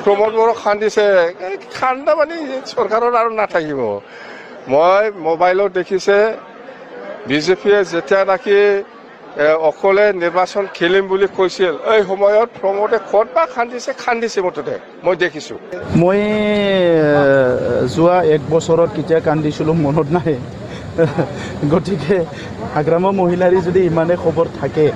प्रमोद बर' खान्दिसे खान्दा माने सरकाराव आरो नाथाकिब মই মোবাইলত দেখিছে বিজেপিয়ে যেতিয়া নাকি অকলে নিৰ্বাচন খেলিম বুলি কৈছিল এই সময়ত প্ৰমোদে ক'তবা খান্দিছে মততে মই দেখিছো মই যোৱা এক বছৰত কেতিয়া কান্দিছিলো মনত নাই গতিকে আগ্ৰামৰ মহিলাৰী যদি ইমানে খবৰ থাকে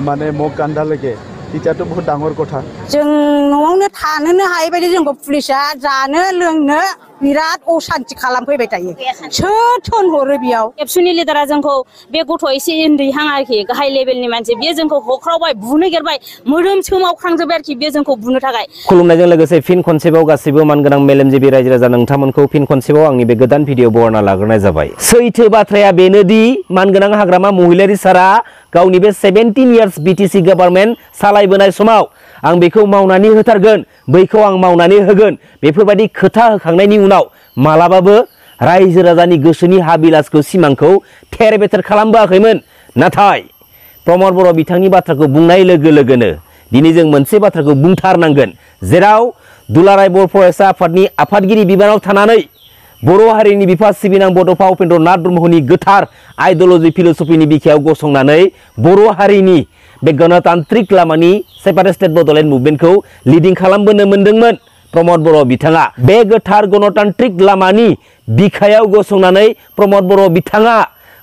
মানে মোক কান্দা লাগে তেতিয়াতো বহুত ডাঙৰ কথা जों न'आवनो थानोनो हायै बायदि जोंखौ पुलिसा जानो लोंनो बिराद असान्ति खालामफैबाय थायो सोर थोनहरो बेयाव एबसुनि लिडारा जोंखौ बे गथ' एसे उन्दैहां आरोखि गाहाय लेभेलनि मानसि बियो जोंखौ हख्रावबाय बुनो गेरबाय मोदोम सोमावख्रांजोबबाय आरोखि बियो जोंखौ बुनो थाखाय खुलुमनायजों लोगोसे फिन खनसेबाव गासिबो मानगोनां मेलेमजिबि रायजो राजा नोंथांमोनखौ फिन खनसेबाव आंनि बे गोदान भिडिअ बरना लाग्रोनाय जाबाय सैथो बाथ्राया बेनोदि मानगोनां हाग्रामा महिलारी सारा गावनि बे 17 इयार्स बीटीसी गभर्नमेन्ट सालायबोनाय समाव आं बेखौ मावनानै होथारगोन बैखौ आं मावनानै होगोन बेफोरबायदि खोथा होखांनायनि उनाव मालाबाबो रायजो राजानि गोसोनि हाबिलासखौ सिमांखौ थेर बेथेर खालामबोआखैमोन नाथाय प्रमद बर' बिथांनि बाथ्राखौ बुंनाय लोगो लोगोनो दिनै जों मोनसे बाथ्राखौ बुंथारनांगोन जेराव दुलाराय बर' फरायसा आफादनि आफादगिरि बिबानाव थानानै बर' हारिनि बिफा सिबिनां बड'फा उपेन्द्र नाथ ब्रह्मनि गोथार आइडिय'लजि फिलसफिनि बिखायाव गसंनानै बर' हारिनि बे गणतान्त्रिक लामानि सेपारेट स्टेट बड'लेण्ड मुभमेन्टखौ लिडिं खालामबोनो मोनदोंमोन प्रमद बर' बिथाङा बे गोथार गणतान्त्रिक लामानि बिखायाव गसंनानै प्रमद बर' बिथाङा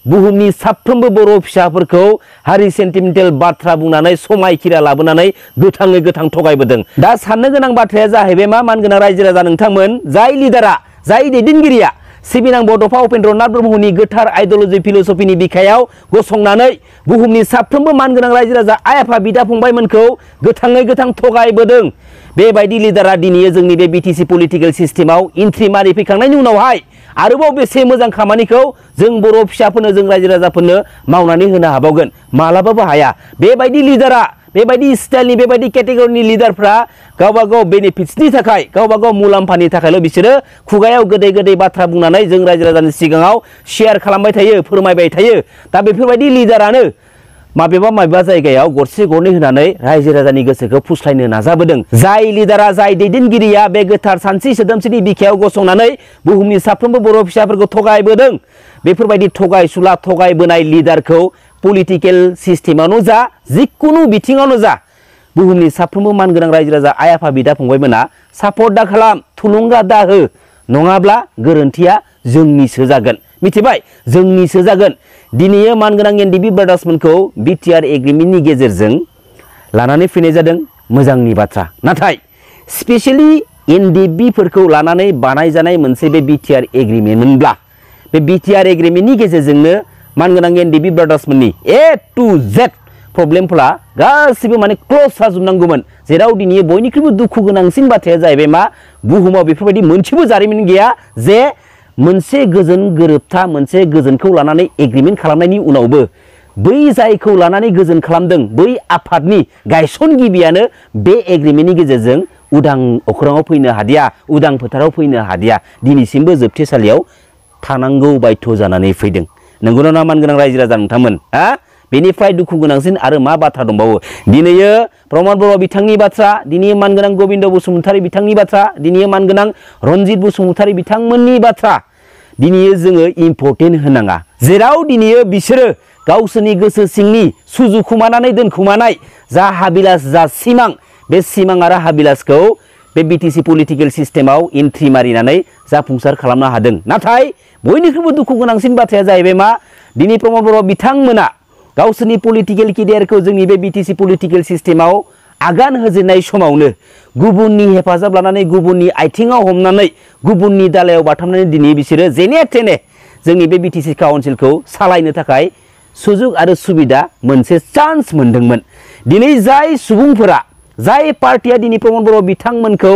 बुहुमनि साफ्रोमबो बर' फिसाफोरखौ हारि सेन्टिमेन्टेल बाथ्रा बुंनानै समायखिरा लाबोनानै गोथाङै गोथां थगायबोदों दा साननो गोनां बाथ्राया जाहैबाय मा मानगोनां रायजो राजा नोंथांमोन जाय लिडारा जाय दैदेनगिरिया सिबिनां बड'फा उपेन्द्र नाथ ब्रह्मनि गोथार आइडिय'लजि फिलसफिनि बिखायाव गसंनानै बुहुमनि साफ्रोमबो मानगोनां रायजो राजा आइ आफा बिदा फंबायमोनखौ गोथाङै गोथां थगायबोदों बेबायदि लिडारा दिनै जोंनि बे बीटीसी पलिटिकल सिस्टेमाव एन्ट्रि मारि फैखांनायनि उनावहाय आरोबाव बेसे मोजां खामानिखौ जों बर' फिसाफोरनो जों रायजो राजाफोरनो मावनानै होनो हाबावगोन मालाबाबो हाया बेबायदि लिडारा बेबायदि स्टाइलनि बेबायदि केटेगरिनि लिडारफ्रा गावबा गाव बेनिफिट्सनि थाखाय गावबा गाव मुलाम्फानि थाखायल' बिसोरो खुगायाव गोदै गोदै बाथ्रा बुंनानै जों रायजो राजानि सिगाङाव शेयार खालामबाय थायो फोरमायबाय थायो दा बेफोरबायदि लिडारानो माबेबा जायगायाव गरसे गरनै होनानै रायजो राजानि गोसोखौ फुस्लायनो नाजाबोदों जाय लिडारा जाय दैदेनगिरिया बे गोथार सानस्रि सोदोमस्रिनि बिखायाव गसंनानै बुहुमनि साफ्रोमबो बर' फिसाफोरखौ थगायबोदों बेफोरबायदि थगायसुला थगायबोनाय लिडारखौ पलिटिकल सिस्टेमावनो जा जिखुनु बिथिङावनो जा बुहुमनि साफ्रोमबो मानगोनां रायजो राजा आइ आफा बिदा फंबायमोना सापर्ट दा खालाम थुलुंगा दा हो नङाब्ला गोरोन्थिया जोंनिसो जागोन मिथिबाय जोंनिसो जागोन दिनै मानगोनां एनडिबि ब्रादार्समोनखौ बिटिआर एग्रिमेन्टनि गेजेरजों लानानै फैनाय जादों मोजांनि बाथ्रा नाथाय स्पेशली एनडिबिफोरखौ लानानै बानायजानाय मोनसे बे बिटिआर एग्रिमेन्टमोनब्ला बे बिटिआर एग्रिमेन्टनि गेजेरजोंनो मानगोनां एनडिबि ब्रादार्समोननि ए टु जेड प्रब्लेमफोरा गासिबो माने क्लोज जाजोबनांगौमोन जेराव दिनै बयनिख्रुइबो दुखु गोनांसिन बाथ्राया जाहैबाय मा बुहुमाव बेफोरबायदि मोनसेबो जारिमिन गैया जे मोनसे गोजोन गोरोबथा मोनसे गोजोनखौ लानानै एग्रिमेन्ट खालामनायनि उनावबो बै जायखौ लानानै गोजोन खालामदों बै आफादनि गायसनगिरियानो बे एग्रिमेन्टनि गेजेरजों उदां अख्राङाव फैनो हादिया उदां फोथाराव फैनो हादिया दिनैसिमबो जोबथेसालियाव थानांगौ बायथ' जानानै फैदों नंगौना नङा मानगोनां रायजो राजा नोंथांमोन हा बेनिफ्राय दुखु गोनांसिन आरो मा बाथ्रा दंबावो दिनैयो प्रमद बर' बिथांनि बाथ्रा दिनै मानगोनां गोबिन्द बसुमतारी बिथांनि बाथ्रा दिनै मानगोनां रनजित बसुमतारी बिथांमोननि बाथ्रा दिनै जोङो इम्पर्टेन्ट होनाङा जेराव दिनै बिसोरो गावसोरनि गोसो सिंनि सुजुखुमानानै दोनखुमानाय जा हाबिलास जा सिमां बे सिमां आरो हाबिलासखौ बे बीटीसी पलिटिकल सिस्टेमाव एन्ट्रि मारिनानै जाफुंसार खालामनो हादों नाथाय बयनिख्रुइबो दुखु गोनांसिन बाथ्राया जाहैबाय मा दिनै प्रमद बर' बिथांमोना गावसोरनि पलिटिकल केरियारखौ जोंनि बे बीटीसी पलिटिकल सिस्टेमाव आगान होजेननाय समावनो गुबुननि हेफाजाब लानानै गुबुननि आथिङाव हमनानै गुबुननि दालायाव बाथाबनानै दिनै बिसोरो जेने थेने जोंनि बे बीटीसी काउन्सिलखौ सालायनो थाखाय सुजुग आरो सुबिदा मोनसे चान्स मोनदोंमोन दिनै जाय सुबुंफोरा जाय पार्टिया दिनै प्रमद बर' बिथांमोनखौ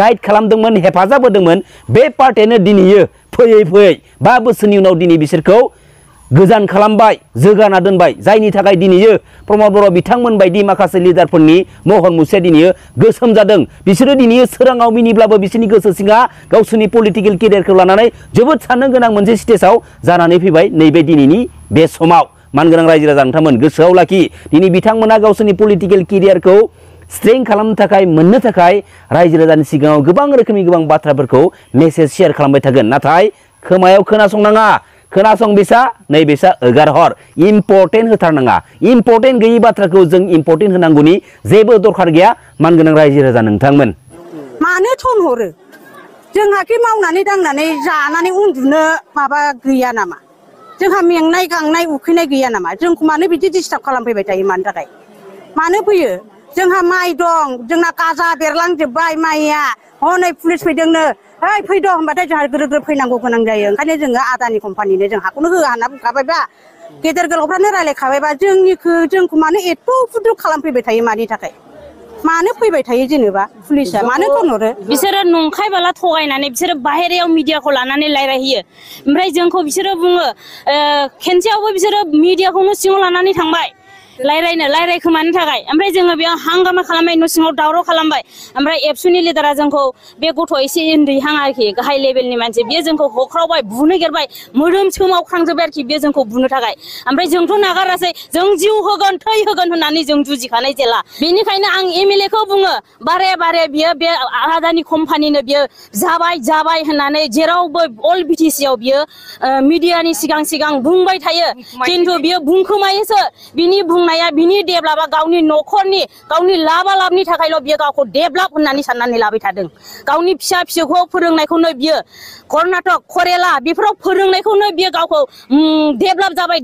गाइड खालामदोंमोन हेफाजाब होदोंमोन बे पार्टियानो दिनै फैयै 5 बोसोरनि उनाव दिनै बिसोरखौ गोजान खालामबाय जोगाना दोनबाय जायनि थाखाय दिनै प्रमद बर' बिथांमोन बायदि माखासे लिडारफोरनि महर मुस्रिया दिनै गोसोम जादों बिसोरो दिनै सोराङाव मिनिब्लाबो बिसोरनि गोसो सिङा गावसोरनि पलिटिकल केरियारखौ लानानै जोबोद साननो गोनां मोनसे स्टेजाव जानानै फैबाय नैबे दिनैनि बे समाव मानगोनां रायजो राजा नोंथांमोन गोसोआव लाखि दिनै बिथांमोना गावसोरनि पलिटिकल केरियारखौ स्ट्रें खालामनो थाखाय मोननो थाखाय रायजो राजानि सिगाङाव गोबां रोखोमनि गोबां बाथ्राफोरखौ मेसेज शेयार खालामबाय थागोन नाथाय खोमायाव खोनासंनाङा खोनासं बेसा नै बेसा एगार हर इम्पर्टेन्ट होथारनाङा इम्पर्टेन्ट गैयि बाथ्राखौ जों इम्पर्टेन्ट होनांगौनि जेबो दरखार गैया मानगोनां रायजो राजा नोंथांमोन मानो थन हरो जोंहाखि मावनानै दांनानै जानानै उन्दुनो माबा गैया नामा जोंहा मेंनाय गांनाय उखैनाय गैया नामा जोंखौ मानो बिदि डिस्टार्ब खालामफैबाय थायो मानि थाखाय मानो फैयो जोंहा माइ दं जोंना गाजा बेरलांजोब्बाय माइया हनै पुलिस फैदोंनो ओइ फैद' होनबाथाय जोंहा ग्रोब ग्रोब फैनांगौ गोनां जायो ओंखायनो जोङो आदानि कम्पानिनो जों हाखौनो होआ होनना बुंखाबायबा गेदेर गोलावफ्रानो रायलायखाबायबा जोंखौ मानो एथ' उपद्रब खालामफैबाय थायो मानि थाखाय मानो फैबाय थायो जेनेबा पुलिसा मानो थनहरो बिसोरो नंखाय बाला थगायनानै बिसोरो बाहेरायाव मिडियाखौ लानानै रायलायहैयो ओमफ्राय जोंखौ बिसोरो बुङो खेनसेयावबो बिसोरो मिडियाखौनो सिङाव लानानै थांबाय रायलायखोमानो थाखाय ओमफ्राय जोङो बेयाव हांगामा खालामबाय न' सिङाव दावराव खालामबाय ओमफ्राय एबसुनि लिडारा जोंखौ बे गथ' एसे उन्दैहां आरोखि गाहाय लेभेलनि मानसि बियो जोंखौ हख्रावबाय बुनो गेरबाय मोदोम सोमावख्रांजोब्बाय आरोखि बे जोंखौ बुनो थाखाय ओमफ्राय जोंथ' नागारासै जों जिउ होगोन थै होगोन होननानै जों जुजिखानाय जेला बेनिखायनो आं एमएलए खौ बुङो बारे बारे बियो बे आदानि कम्पानिनो बियो जाबाय होननानै जेरावबो अल बिटिसि आव बियो मिडियानि सिगां बुंबाय थायो खिन्थु बियो बुंखोमायोसो बिनि बुंनाया बिनि डेभलपा गावनि न'खरनि गावनि लाबनि थाखायल' बियो गावखौ डेभलप होननानै साननानै लाबाय थादों गावनि फिसा फिसौखौ फोरोंनायखौनो बियो कर्नाटक केरेला बेफोराव फोरोंनायखौनो बियो गावखौ डेभलप जाबाय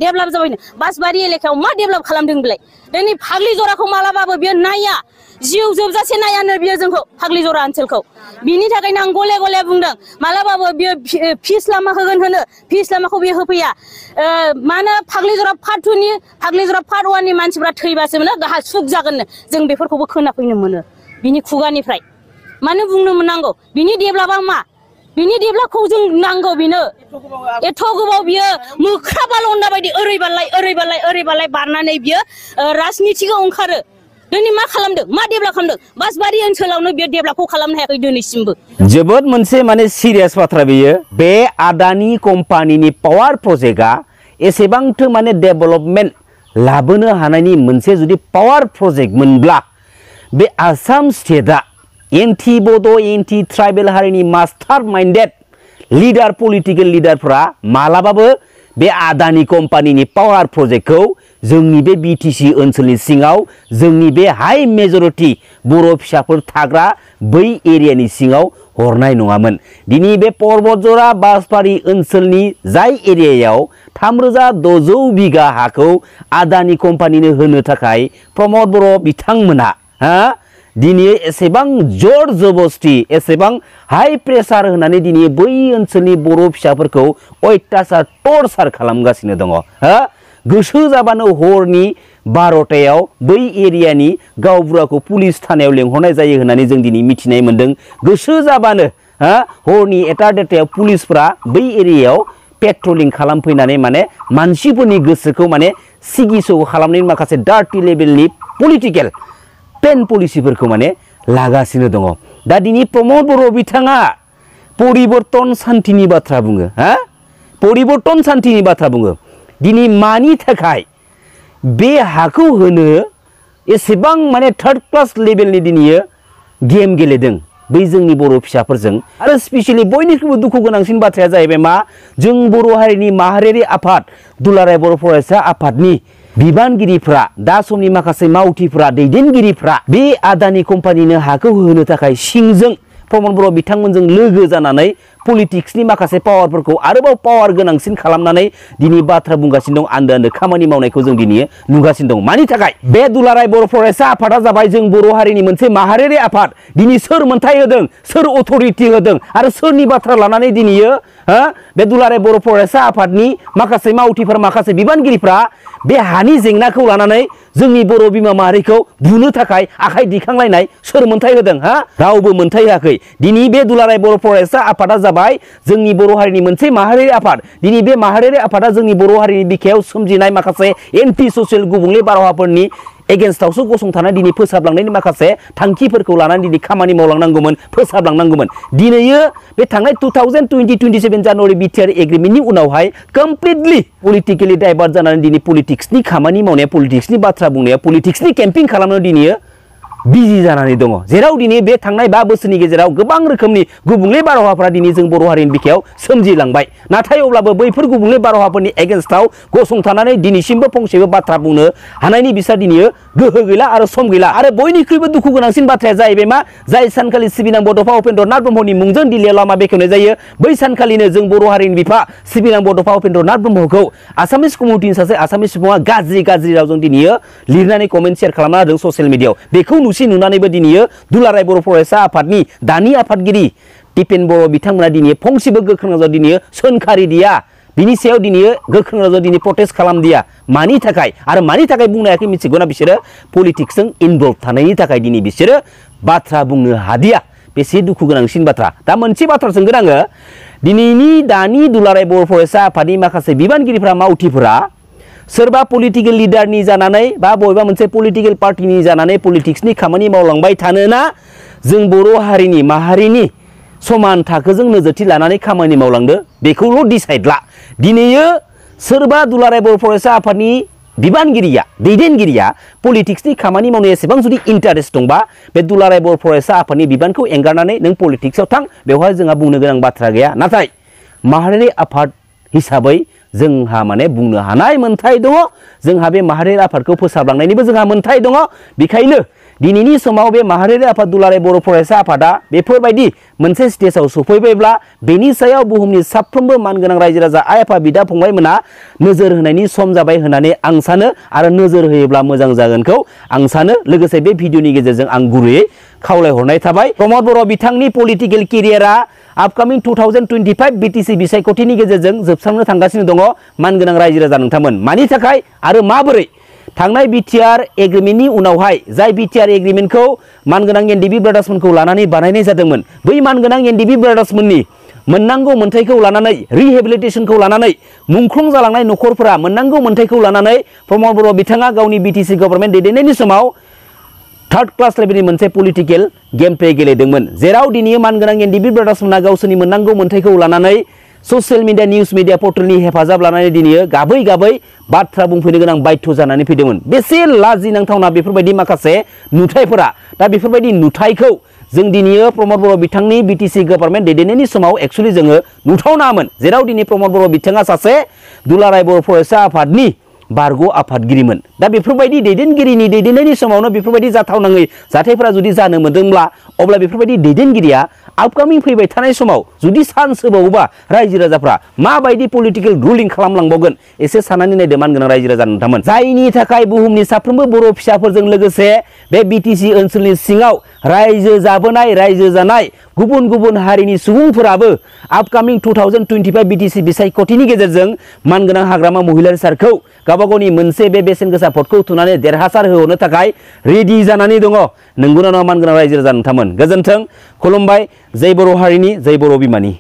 बासबारि एलेकायाव मा डेभलप खालामदों बिलाय दिनै फाग्लि जराखौ मालाबाबो बियो नाया जिउ जोबजासे नायानो बियो जोंखौ फाग्लि जरा ओनसोलखौ बिनि थाखायनो आं गले गले बुंदों मालाबाबो बियो फिस लामा होगोन होनो फिस लामाखौ बियो होफैया मानो फाग्लि जरा पार्ट 2 नि फाग्लि जरा पार्ट 1 नि मानसिफ्रा थैबासो मोनो गाहा सुख जागोननो जों बेफोरखौबो खोनाफैनो मोनो बिनि खुगानिफ्राय मानो बुंनो मोननांगौ बिनि डेभलपा मा बिनि डेभलपखौ जों नांगौ बिनो एथ' गोबाव बियो मोख्रा बालन्दा बायदि ओरैबालाय बारनानै बियो राजनिथिआव ओंखारो दिनै मा खालामदों मा डेभलप खालामदों बासबारि ओनसोलावनो बियो डेभलपखौ खालामनो हायाखै दिनैसिमबो जोबोद मोनसे माने सिरियास बाथ्रा बेयो बे आदानि कम्पानिनि पावार प्रजेक्टआ एसेबांथो माने डेभलपमेन्ट लाबोनो हानायनि मोनसे जुदि पावार प्रजेक्ट मोनब्ला बे आसाम स्टेटआ एन्टि बड' एन्टि ट्राइबेल हारिनि मास्टार माइन्डेड लिडार पलिटिकेल लिडारफोरा मालाबाबो बे आदानि कम्पानिनि पावार प्रजेक्टखौ जोंनि बे बिटिसि ओनसोलनि सिङाव जोंनि बे हाई मेजरिटी बर' फिसाफोर थाग्रा बै एरियानि सिङाव हरनाय नङामोन दिनै बे पर्बतजरा बासबारि ओनसोलनि जाय एरियायाव 3600 बिगा हाखौ आदानि कम्पानिनो होनो थाखाय प्रमद बर' बिथांमोना दिनै एसेबां जर जबस्ति एसेबां हाई प्रेसार होनानै दिनै बै ओनसोलनि बर' फिसाफोरखौ अत्याचार टर्चार खालामगासिनो दङ गोसो जाबानो हरनि 12टायाव बै एरियानि गावबुराखौ पुलिस थानायाव लेंहरनाय जायो होननानै जों दिनै मिथिनाय मोन्दों गोसो जाबानो हरनि 1-2टायाव पुलिसफोरा बै एरियायाव पेट्रलिं खालामफैनानै माने मानसिफोरनि गोसोखौ माने सिगिसौ खालामनायनि माखासे डार्टी लेभेलनि पलिटिकेल पेन पलिसिफोरखौ माने लागासिनो दङ दा दिनै प्रमद बर' बिथाङा परिबर्तन शान्तिनि बाथ्रा बुङो परिबर्तन शान्तिनि बाथ्रा बुङो दिनै मानि थाखाय बे हाखौ होनो एसेबां माने 3rd क्लास लेभेलनि दिनै गेम गेलेदों बै जोंनि बर' फिसाफोरजों आरो स्पेशली बयनिख्रुइबो दुखु गोनांसिन बाथ्राया जाहैबाय मा जों बर' हारिनि माहारियारि आफाद दुलाराय बर' फरायसा आफादनि बिबानगिरिफ्रा दा समनि माखासे मावथिफ्रा दैदेनगिरिफ्रा बे आदानि कम्पानिनो हाखौ होनो थाखाय सिंजों प्रमद बर' बिथांमोनजों लोगो जानानै पलिटिक्सनि माखासे पावारफोरखौ आरोबाव पावार गोनांसिन खालामनानै दिनै बाथ्रा बुंगासिनो दं आन्दो खामानि मावनायखौ जों दिनै नुगासिनो दं मानि थाखाय बे दुलाराय बर' फरायसा आफादा जाबाय जों बर' हारिनि मोनसे माहारियारि आफाद दिनै सोर मोनथाय होदों सोर अथरिटि होदों आरो सोरनि बाथ्रा लानानै दिनै बे दुलाराय बर' फरायसा आफादनि माखासे मावथिफोर माखासे बिबानगिरिफ्रा बे हानि जेंनाखौ लानानै जोंनि बर' बिमा माहारिखौ बुनो थाखाय आखाइ दिखांलायनाय सोर मोनथाय होदों रावबो मोनथाय होआखै दिनै बे दुलाराय बर' फरायसा आफादा जाबाय जोंनि बर' हारिनि मोनसे माहारियारि आफाद दिनै बे माहारियारि आफादा जोंनि बर' हारिनि बिखायाव सोमजिनाय माखासे एन्टि ससियेल गुबुंले बारहावाफोरनि एगेन्स्टआवसो गसंथानाय दिनै फोसाबलांनायनि माखासे थांखिफोरखौ लानानै दिनै खामानि मावलांनांगौमोन फोसाबलांनांगौमोन दिनैयो बे थांनाय 2020-27 जानुवारि बिटिआर एग्रिमेन्टनि उनावहाय कमप्लिटलि पलिटिकेलि डाइभार्ट जानानै दिनै पलिटिक्सनि खामानि मावनाया पलिटिक्सनि बाथ्रा बुंनाया पलिटिक्सनि केम्पिं खालामनो दिनै बिजि जानानै दङ जेराव दिनै बे थांनाय 5 बोसोरनि गेजेराव गोबां रोखोमनि गुबुंले बारहावाफोरा दिनै जों बर' हारिनि बिखायाव सोमजिलांबाय नाथाय अब्लाबो बैफोर गुबुंले बारहावाफोरनि एगेन्स्टआव गसंथानानै दिनैसिमबो फंसेबो बाथ्रा बुंनो हानायनि बिसोर दिनै गोहो गैला आरो सम गैला आरो बयनिख्रुइबो दुखु गोनांसिन बाथ्राया जाहैबाय मा जाय सानखालि सिबिनां बड'फा उपेन्द्र नाथ ब्रह्मनि मुंजों दिल्लीयाव लामा बेखेवनाय जायो बै सानखालिनो जों बर' हारिनि बिफा सिबिनां बड'फा उपेन्द्र नाथ ब्रह्मखौ आसामिस कमिउनिटिनि सासे आसामिस सुबुङा गाज्रि रावजों दिनै लिरनानै कमेन्ट शेयार खालामना होदों ससियेल मिडियायाव बेखौ नुनानैबो दिनै दुलाराय बर' फरायसा आफादनि दानि आफादगिरि टिपेन बर' बिथांमोना दिनै फंसेबो गोख्रों रावजों दिनै सोंखारिदिया बिनि सायाव दिनै गोख्रों रावजों दिनै प्रटेस्ट खालामदिया मानि थाखाय आरो मानि थाखाय बुंनो हायाखै मिथिगौना बिसोरो पलिटिक्सजों इनभल्भ थानायनि थाखाय दिनै बिसोरो बाथ्रा बुंनो हादिया बेसे दुखु गोनांसिन बाथ्रा दा मोनसे बाथ्रा सोंगोन आङो दिनैनि दानि दुलाराय बर' फरायसा आफादनि माखासे बिबानगिरिफोरा मावथिफोरा सोरबा पलिटिकल लिडारनि जानानै बा बबेबा मोनसे पलिटिकल पार्टिनि जानानै पलिटिक्सनि खामानि मावलांबाय थानोना जों बर' हारिनि माहारिनि समान थाखोजों नोजोरथि लानानै खामानि मावलांदो बेखौल' डिसाइड ला दिनैयो सोरबा दुलाराय बर' फरायसा आफादनि बिबानगिरिया दैदेनगिरिया पलिटिक्सनि खामानि मावनो एसेबां जुदि इन्टारेस्ट दंबा बे दुलाराय बर' फरायसा आफादनि बिबानखौ एंगारनानै नों पलिटिक्सआव थां बेवहाय जोंहा बुंनो गोनां बाथ्रा गैया नाथाय माहारियारि आफाद हिसाबै जोंहा माने बुंनो हानाय मोन्थाय दङ जोंहा बे माहारियारि आफादखौ फोसाबलांनायनिबो जोंहा मोन्थाय दङ बेखायनो दिनैनि समाव बे माहारियारि आफाद दुलाराय बर' फरायसा आफादा बेफोरबायदि मोनसे स्टेजाव सफैबायब्ला बेनि सायाव बुहुमनि साफ्रोमबो मानगोनां रायजो राजा आइ आफा बिदा फंबायमोना नोजोर होनायनि सम जाबाय होननानै आं सानो आरो नोजोर होयोब्ला मोजां जागोनखौ आं सानो लोगोसे बे भिडिअनि गेजेरजों आं गुरैयै खावलायहरनाय थाबाय प्रमद बर' बिथांनि पलिटिकल केरियारा आपकामिं 2025 बिटिसि बिसायख'थिनि गेजेरजों जोबस्रांनो थांगासिनो दङ मानगोनां रायजो राजा नोंथांमोन मानि थाखाय आरो माबोरै थांनाय बिटिआर एग्रिमेन्टनि उनावहाय जाय बिटिआर एग्रिमेन्टखौ मानगोनां एनडिबि ब्रादार्समोनखौ लानानै बानायनाय जादोंमोन बै मानगोनां एनडिबि ब्रादार्समोननि मोननांगौ मोन्थायखौ लानानै रिहेबिलिटेसनखौ लानानै मुंख्लं जालांनाय न'खरफोरा मोननांगौ मोन्थायखौ लानानै प्रमद बर' बिथाङा गावनि बिटिसि गभर्नमेन्ट दैदेननायनि समाव थर्ड क्लास लेभेलनि मोनसे पलिटिकेल गेम प्ले गेलेदोंमोन जेराव दिनै मानगोनां एनडिबि ब्रादार्समोना गावसोरनि मोननांगौ मोन्थायखौ लानानै ससियेल मिडिया निउस मिडिया पर्टेलनि हेफाजाब लानानै दिनै गाबै बाथ्रा बुंफैनो गोनां बाध्य जानानै फैदोंमोन बेसे लाजिनांथावना बेफोरबायदि माखासे नुथायफोरा दा बेफोरबायदि नुथायखौ जों दिनै प्रमद बर' बिथांनि बिटिसि गभर्नमेन्ट दैदेननायनि समाव एक्चुअलि जोङो नुथावनामोन जेराव दिनै प्रमद बर' बिथाङा सासे दुलाराय बर' फरायसा आफादनि बारग' आफादगिरिमोन दा बेफोरबायदि दैदेनगिरिनि दैदेननायनि समावनो बेफोरबायदि जाथावनाङै जाथायफोरा जुदि जानो मोनदोंब्ला अब्ला बेफोरबायदि दैदेनगिरिया आपकामिं फैबाय थानाय समाव जुदि चान्स होबावोबा रायजो राजाफ्रा माबायदि पलिटिकेल रुलिं खालामलांबावगोन एसे साननानै नायदो मानगोनां रायजो राजा नोंथांमोन जायनि थाखाय बुहुमनि साफ्रोमबो बर' फिसाफोरजों लोगोसे बे बिटिसि ओनसोलनि सिङाव रायजो जाबोनाय रायजो जानाय गुबुन हारिनि सुबुंफोराबो आपकामिं 2025 बिटिसि बिसायख'थिनि गेजेरजों मानगोनां हाग्रामा महिलारि सारखौ गावबागावनि मोनसे बे बेसेन गोसा भटखौ थुनानै देरहासार होहरनो थाखाय रेडि जानानै दङ नंगौना नङा मानगोनां रायजो राजा नोंथांमोन गोजोन्थों खुलुमबाय जय बर' हारिनि जय बर' बिमानि